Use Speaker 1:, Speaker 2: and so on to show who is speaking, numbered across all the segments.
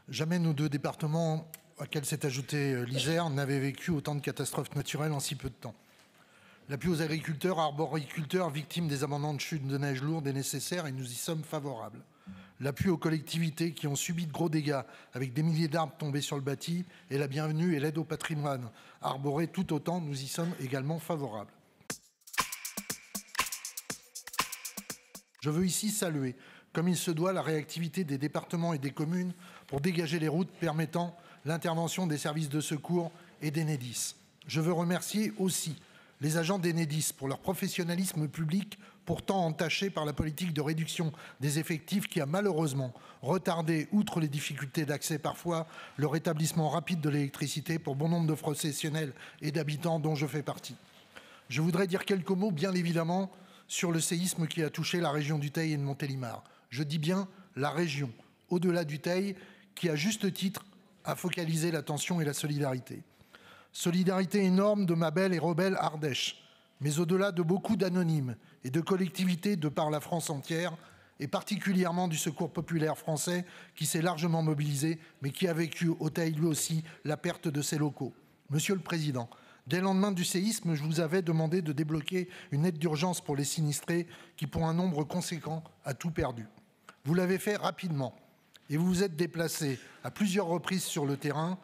Speaker 1: Jamais nos deux départements, auxquels s'est ajouté l'Isère, n'avaient vécu autant de catastrophes naturelles en si peu de temps. L'appui aux agriculteurs, arboriculteurs, victimes des abandons de chutes de neige lourdes est nécessaire et nous y sommes favorables. L'appui aux collectivités qui ont subi de gros dégâts avec des milliers d'arbres tombés sur le bâti est la bienvenue et l'aide au patrimoine arboré tout autant, nous y sommes également favorables. Je veux ici saluer, comme il se doit, la réactivité des départements et des communes pour dégager les routes permettant l'intervention des services de secours et d'Enedis. Je veux remercier aussi les agents d'Enedis pour leur professionnalisme public pourtant entaché par la politique de réduction des effectifs qui a malheureusement retardé, outre les difficultés d'accès parfois, le rétablissement rapide de l'électricité pour bon nombre de professionnels et d'habitants dont je fais partie. Je voudrais dire quelques mots, bien évidemment, sur le séisme qui a touché la région du Teil et de Montélimar. Je dis bien la région, au-delà du Teil, qui, à juste titre, a focalisé l'attention et la solidarité. Solidarité énorme de ma belle et rebelle Ardèche, mais au-delà de beaucoup d'anonymes et de collectivités de par la France entière, et particulièrement du Secours populaire français qui s'est largement mobilisé, mais qui a vécu au Teil lui aussi la perte de ses locaux. Monsieur le Président, dès le lendemain du séisme, je vous avais demandé de débloquer une aide d'urgence pour les sinistrés qui, pour un nombre conséquent, a tout perdu. Vous l'avez fait rapidement et vous vous êtes déplacé à plusieurs reprises sur le terrain,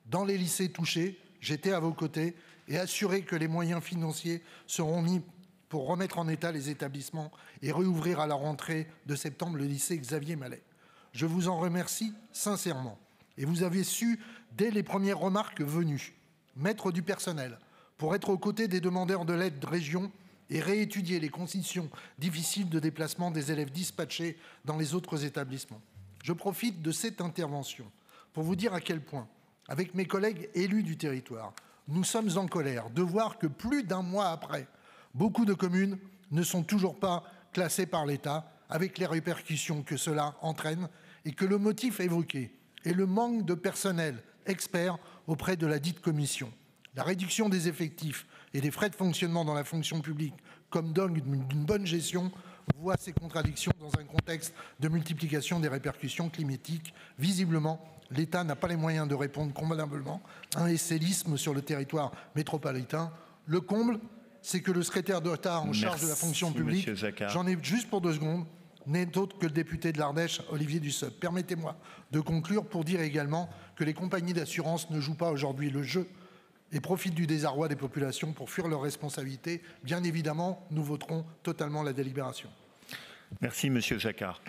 Speaker 1: dans les lycées touchés. J'étais à vos côtés et assuré que les moyens financiers seront mis pour remettre en état les établissements et réouvrir à la rentrée de septembre le lycée Xavier Mallet. Je vous en remercie sincèrement. Et vous avez su, dès les premières remarques venues, mettre du personnel pour être aux côtés des demandeurs de l'aide de région et réétudier les conditions difficiles de déplacement des élèves dispatchés dans les autres établissements. Je profite de cette intervention pour vous dire à quel point, avec mes collègues élus du territoire, nous sommes en colère de voir que plus d'un mois après, beaucoup de communes ne sont toujours pas classées par l'État, avec les répercussions que cela entraîne, et que le motif évoqué est le manque de personnel expert auprès de la dite commission. La réduction des effectifs et des frais de fonctionnement dans la fonction publique, comme donne d'une bonne gestion, voit ces contradictions dans un contexte de multiplication des répercussions climatiques. Visiblement, l'État n'a pas les moyens de répondre convenablement à un séisme sur le territoire métropolitain. Le comble, c'est que le secrétaire d'État en charge de la fonction publique, j'en ai juste pour 2 secondes, n'est autre que le député de l'Ardèche, Olivier Dussopt. Permettez-moi de conclure pour dire également que les compagnies d'assurance ne jouent pas aujourd'hui le jeu et profitent du désarroi des populations pour fuir leurs responsabilités. Bien évidemment, nous voterons totalement la délibération.
Speaker 2: Merci, Monsieur Jacquard.